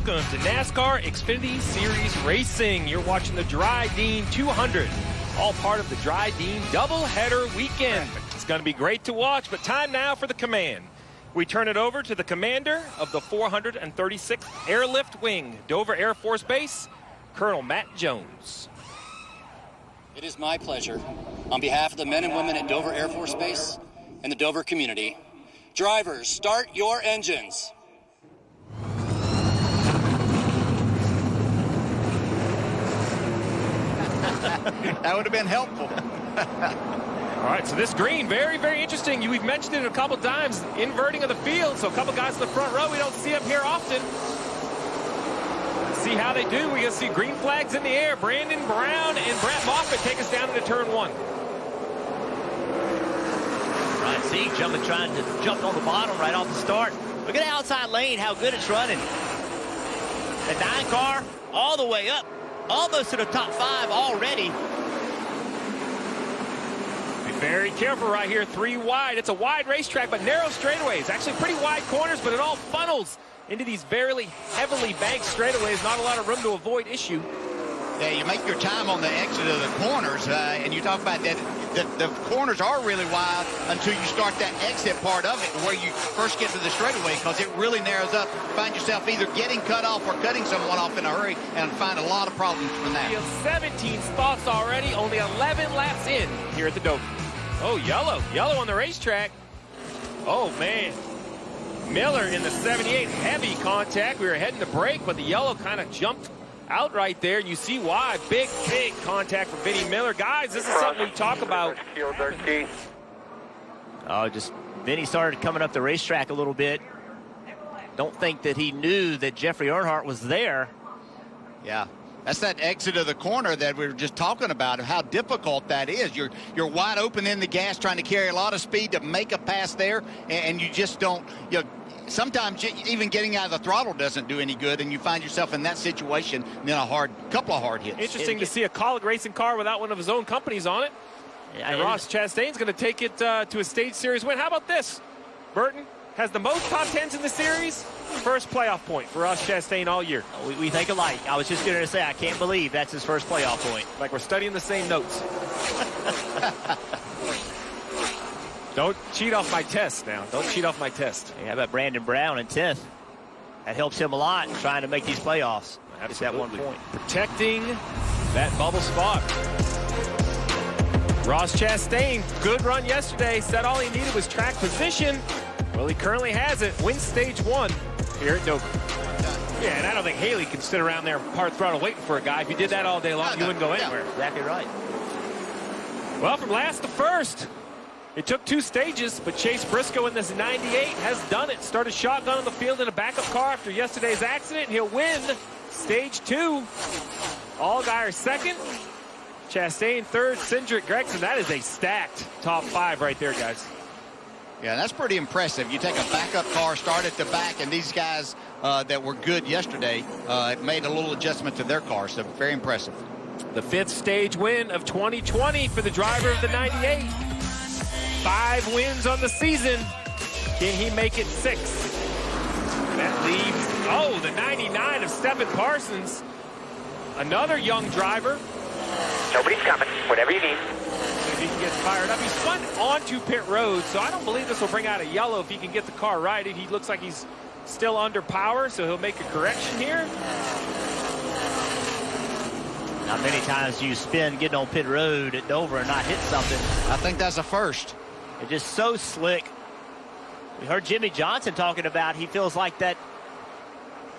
Welcome to NASCAR Xfinity Series Racing. You're watching the Drydene 200, all part of the Drydene doubleheader weekend. It's going to be great to watch, but time now for the command. We turn it over to the commander of the 436th Airlift Wing, Dover Air Force Base, Colonel Matt Jones. It is my pleasure, on behalf of the men and women at Dover Air Force Base and the Dover community, drivers, start your engines. That would have been helpful. All right, so this green, very, very interesting. We've mentioned it a couple times, inverting of the field. So a couple guys in the front row we don't see up here often. Let's see how they do. We're going to see green flags in the air. Brandon Brown and Brett Moffitt take us down into turn one. Right, see, trying to jump on the bottom right off the start. Look at the outside lane, how good it's running. The 9 car all the way up, almost to the top 5 already. Be very careful right here, 3 wide. It's a wide racetrack, but narrow straightaways. Actually pretty wide corners, but it all funnels into these very heavily banked straightaways. Not a lot of room to avoid issue. Yeah, you make your time on the exit of the corners, and you talk about that. The corners are really wide until you start that exit part of it, where you first get to the straightaway, because it really narrows up. Find yourself either getting cut off or cutting someone off in a hurry, and find a lot of problems from that. 17 spots already, only 11 laps in here at the Dover. Oh, yellow on the racetrack. Oh, man. Miller in the 78, heavy contact. We were heading to break, but the yellow kind of jumped out right there, and you see why. Big contact from Vinnie Miller. Guys, this is something we talk about. Oh, just Vinnie started coming up the racetrack a little bit. Don't think that he knew that Jeffrey Earnhardt was there. Yeah, that's that exit of the corner that we were just talking about, how difficult that is. You're wide open in the gas, trying to carry a lot of speed to make a pass there, and you just don't, sometimes even getting out of the throttle doesn't do any good, and you find yourself in that situation, and then a couple of hard hits. Interesting to see a Colleague racing car without one of his own companies on it. Yeah, and Ross Chastain's going to take it to a stage series win. How about this? Burton has the most top 10s in the series. First playoff point for Ross Chastain all year. We think alike. I was just going to say, I can't believe that's his first playoff point. Like we're studying the same notes. Don't cheat off my test now. Don't cheat off my test. How about Brandon Brown in 10th? That helps him a lot trying to make these playoffs. Absolutely. At that 1 point. Protecting that bubble spot. Ross Chastain, good run yesterday. Said all he needed was track position. Well, he currently has it. Wins stage 1 here at Dover. Yeah, and I don't think Haley can sit around there part throttle waiting for a guy. If you did that all day long, you wouldn't go anywhere. Exactly right. Well, from last to first, it took 2 stages, but Chase Briscoe in this 98 has done it. Started shotgun on the field in a backup car after yesterday's accident, and he'll win stage 2. Allgaier second, Chastain third, Cindric Gregson. That is a stacked top 5 right there, guys. Yeah, that's pretty impressive. You take a backup car, start at the back, and these guys that were good yesterday made a little adjustment to their car, so very impressive. The 5th stage win of 2020 for the driver of the 98. 5 wins on the season. Can he make it 6? That leaves, the 99 of Stephen Parsons. Another young driver. Nobody's coming. Whatever you need. If he can get fired up. He's spun onto pit road, so I don't believe this will bring out a yellow if he can get the car righted. He looks like he's still under power, so he'll make a correction here. Not many times you spin getting on pit road at Dover and not hit something. I think that's a first. It's just so slick. We heard Jimmy Johnson talking about he feels like that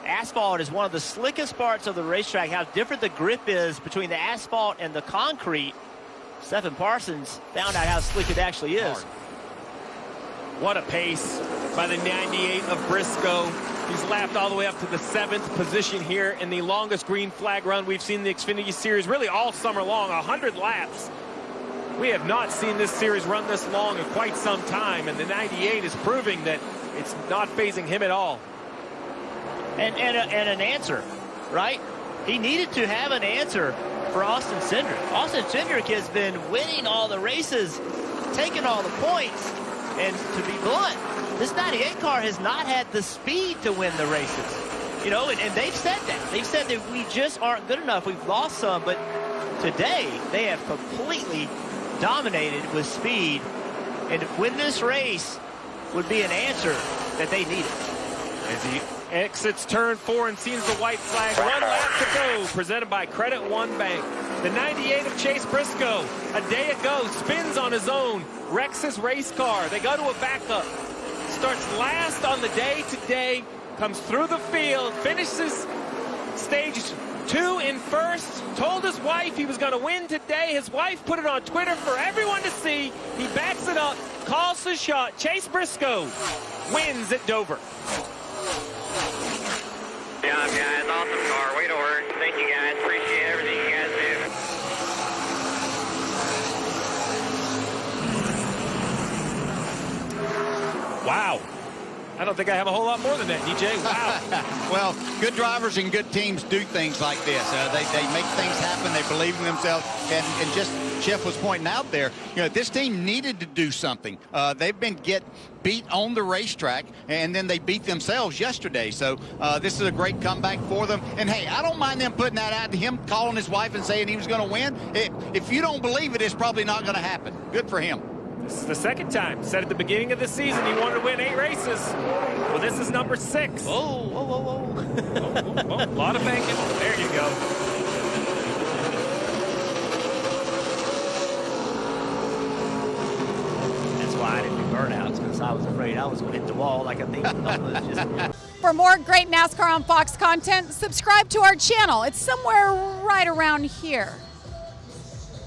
asphalt is one of the slickest parts of the racetrack, how different the grip is between the asphalt and the concrete. Stephen Parsons found out how slick it actually is. What a pace by the 98 of Briscoe. He's lapped all the way up to the 7th position here in the longest green flag run we've seen in the Xfinity Series, really all summer long, 100 laps. We have not seen this series run this long in quite some time, and the 98 is proving that it's not phasing him at all. And an answer, right? He needed to have an answer for Austin Cindric. Austin Cindric has been winning all the races, taking all the points, and to be blunt, this 98 car has not had the speed to win the races. You know, and they've said that. They've said that we just aren't good enough. We've lost some, but today they have completely dominated with speed. And to win this race would be an answer that they needed. As he exits turn 4 and sees the white flag, 1 lap to go, presented by Credit One Bank. The 98 of Chase Briscoe, a day ago, spins on his own, wrecks his race car. They go to a backup. Starts last on the day today, comes through the field, finishes stage 2 in first, told his wife he was going to win today. His wife put it on Twitter for everyone to see. He backs it up, calls the shot. Chase Briscoe wins at Dover. Good job, guys. Awesome car. Way to work. Thank you, guys. Appreciate everything you guys do. Wow. I don't think I have a whole lot more than that, DJ. Wow. Well, good drivers and good teams do things like this. They make things happen. They believe in themselves. And just Jeff was pointing out there, you know, this team needed to do something. They've been beat on the racetrack, and then they beat themselves yesterday. So this is a great comeback for them. And, hey, I don't mind them putting that out to him, calling his wife and saying he was going to win. If you don't believe it, it's probably not going to happen. Good for him. This is the second time. Said at the beginning of the season he wanted to win 8 races. Well, this is number 6. Whoa, whoa, whoa, whoa. A lot of banking. There you go. That's why I didn't do burnouts, because I was afraid I was going to hit the wall like I think was just. For more great NASCAR on Fox content, subscribe to our channel. It's somewhere right around here.